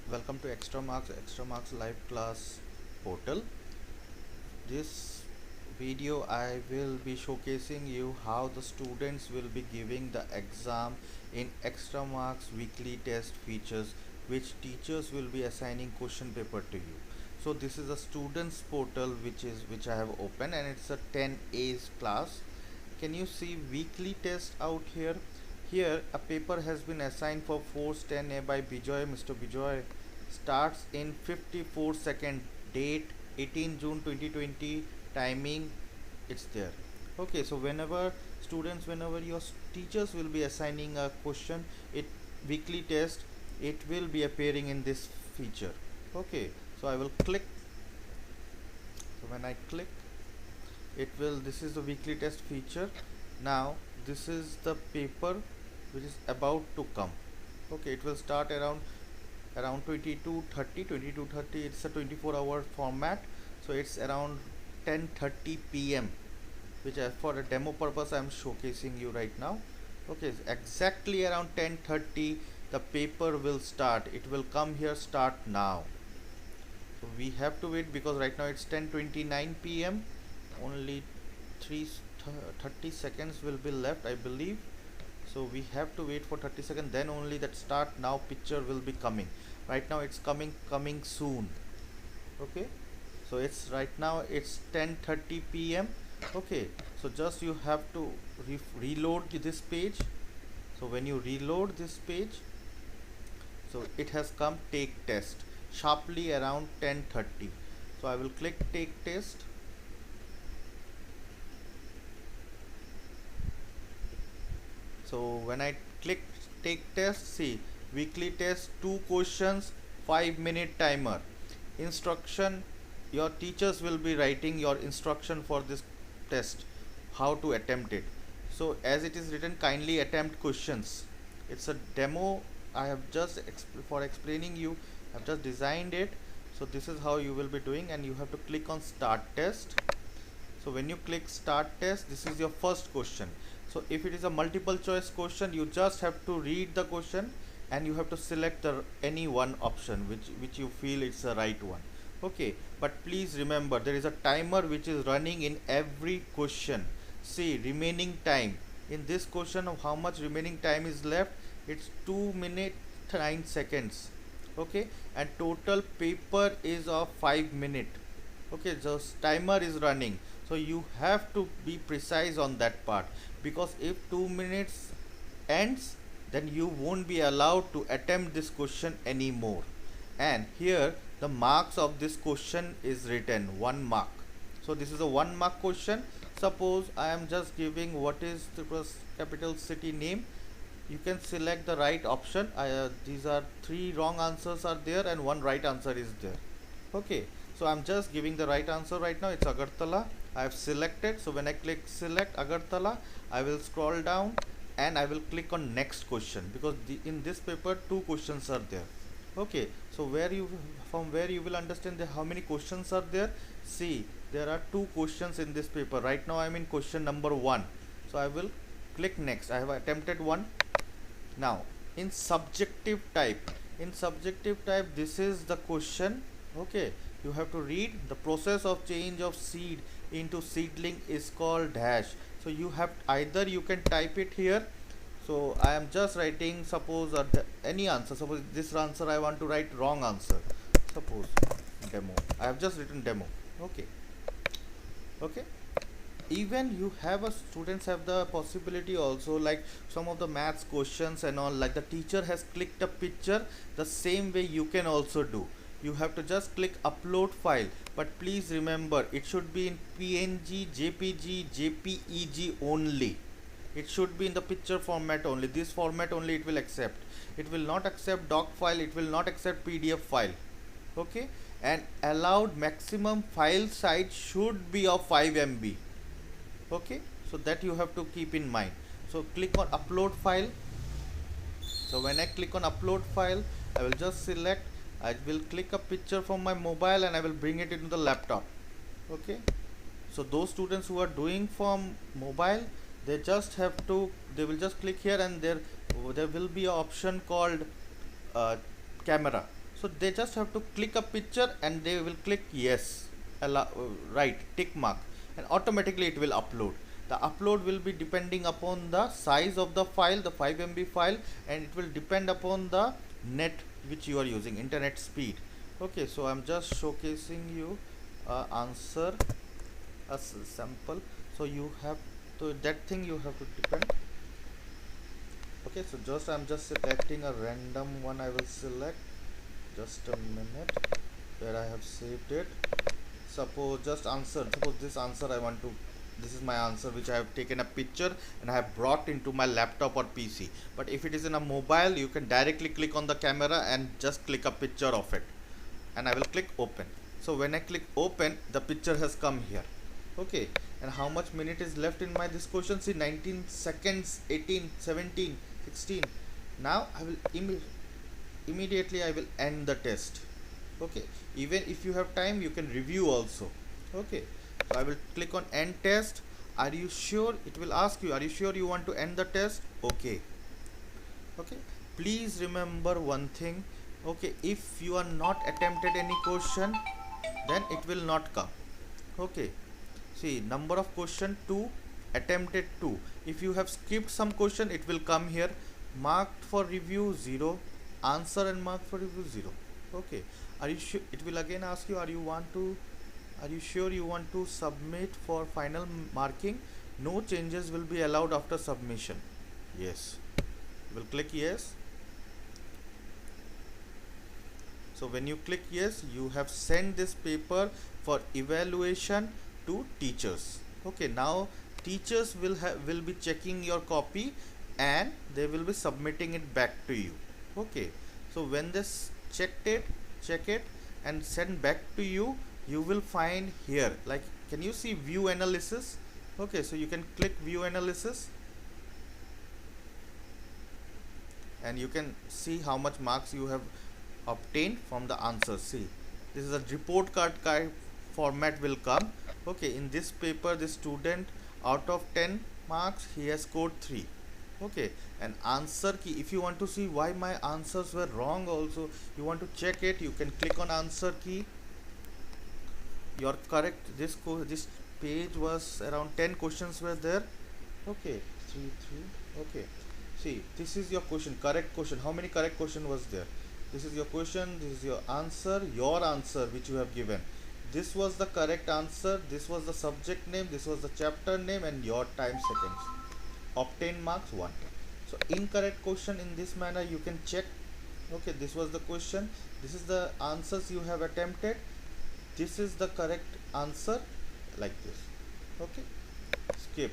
Welcome to Extra Marks live class portal. This video I will be showcasing you how the students will be giving the exam in Extra Marks weekly test features, which teachers will be assigning question paper to you. So this is a students portal which I have opened, and it's a 10 A's class. Can you see weekly test out here? Here a paper has been assigned for Force 10A by Bijoy. Mr. Bijoy starts in 54-second, date 18 June 2020, timing it's there. Okay, so whenever your teachers will be assigning a question, it weekly test, it will be appearing in this feature. Okay, so I will click. So when I click, it will, this is the weekly test feature. Now this is the paper which is about to come. Okay, it will start around 22:30. It's a 24-hour format, so it's around 10:30 p.m., which for a demo purpose I'm showcasing you right now. Okay, exactly around 10:30 the paper will start. It will come here, start now. So we have to wait because right now it's 10:29 p.m. Only 30 seconds will be left, I believe. So we have to wait for 30 seconds, then only that start now picture will be coming. Right now it's coming soon. Okay, so it's right now it's 10:30 p.m. Okay, so just you have to reload this page. So when you reload this page, so it has come take test sharply around 10:30. So I will click take test. So when I click take test, see weekly test, 2 questions, 5-minute timer. Instruction, your teachers will be writing your instruction for this test, how to attempt it. So as it is written, kindly attempt questions. It's a demo. I have just for explaining you, I've just designed it. So this is how you will be doing, and you have to click on start test. So when you click start test, this is your first question. So if it is a multiple choice question, you just have to read the question and you have to select the any one option which you feel it's the right one. Okay, but please remember there is a timer which is running in every question. See remaining time in this question of how much remaining time is left. It's 2 minutes 9 seconds. Okay, and total paper is of 5 minutes. Okay, just timer is running, so you have to be precise on that part, because if 2 minutes ends, then you won't be allowed to attempt this question anymore. And here the marks of this question is written 1 mark. So this is a 1 mark question. Suppose I am just giving what is the capital city name. You can select the right option. These are 3 wrong answers are there and 1 right answer is there. Okay, so I'm just giving the right answer right now. It's Agartala. I have selected. So when I click select Agartala, I will scroll down and I will click on next question, because in this paper 2 questions are there. Okay, so from where you will understand how many questions are there. See, there are 2 questions in this paper. Right now I'm in question number 1. So I will click next. I have attempted 1. Now in subjective type, this is the question. Okay, you have to read the process of change of seed into seedling is called dash. So you have either you can type it here. So I am just writing, suppose any answer. Suppose this answer I want to write wrong answer. Suppose demo. I have just written demo. Okay. Okay, even you have a students have the possibility also, like some of the maths questions and all, like the teacher has clicked a picture, the same way you can also do. You have to just click upload file, but please remember it should be in PNG, JPG, JPEG only. It should be in the picture format only. This format only it will accept. It will not accept doc file, it will not accept PDF file. Okay, and allowed maximum file size should be of 5 MB. Okay, so that you have to keep in mind. So click on upload file. So when I click on upload file, I will just select, I will click a picture from my mobile and I will bring it into the laptop. Okay, so those students who are doing from mobile, they will just click here, and there will be an option called camera. So they just have to click a picture and they will click yes, right, tick mark, and automatically it will upload. The upload will be depending upon the size of the file, the 5 MB file, and it will depend upon the net which you are using, internet speed. Okay, so I'm just showcasing you answer a sample. So you have to, that thing you have to depend. Okay, so just I'm just selecting a random one. I will select, just a minute, where I have saved it. Suppose just answer, suppose this answer I want to, this is my answer which I have taken a picture and I have brought into my laptop or PC. But if it is in a mobile, you can directly click on the camera and just click a picture of it, and I will click open. So when I click open, the picture has come here. Okay, and how much minute is left in my this question? See, 19 seconds, 18, 17, 16. Now I will immediately I will end the test. Okay, even if you have time, you can review also. Okay, so I will click on end test. Are you sure? It will ask you, are you sure you want to end the test? Okay. Okay, please remember one thing. Okay, if you are not attempted any question, then it will not come. Okay, see, number of question 2, attempted 2. If you have skipped some question, it will come here, marked for review 0, answer and marked for review 0. Okay, are you sure? It will again ask you, are you sure you want to submit for final marking? No changes will be allowed after submission. Yes, will click yes. So when you click yes, you have sent this paper for evaluation to teachers. Okay, now teachers will be checking your copy and they will be submitting it back to you. Okay, so when this check it and send back to you, you will find here, like, can you see view analysis? Okay, so you can click view analysis and you can see how much marks you have obtained from the answers. See, this is a report card kind format will come. Okay, in this paper, this student, out of 10 marks, he has scored 3. Okay, and answer key, if you want to see why my answers were wrong also, you want to check it, you can click on answer key. Your correct, this page was around 10 questions were there. Okay, 3 okay, see, this is your question, correct question. How many correct question was there? This is your question, this is your answer which you have given. This was the correct answer, this was the subject name, this was the chapter name, and your time seconds. Obtain marks 1. So incorrect question, in this manner you can check. Okay, this was the question, this is the answers you have attempted, this is the correct answer, like this. Okay, skip,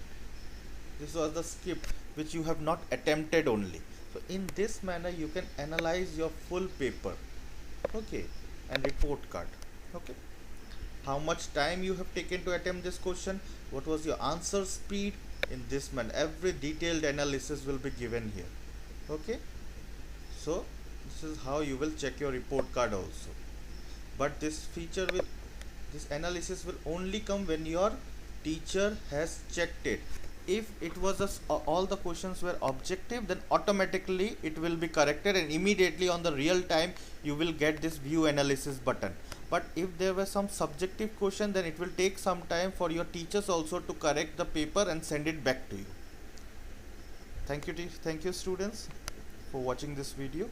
this was the skip which you have not attempted only. So in this manner you can analyze your full paper. Okay, and report card. Okay, how much time you have taken to attempt this question, what was your answer speed, in this manner every detailed analysis will be given here. Okay, so this is how you will check your report card also. But this feature will, this analysis will only come when your teacher has checked it. If it was all the questions were objective, then automatically it will be corrected and immediately on the real time you will get this view analysis button. But if there were some subjective question, then it will take some time for your teachers also to correct the paper and send it back to you. Thank you students for watching this video.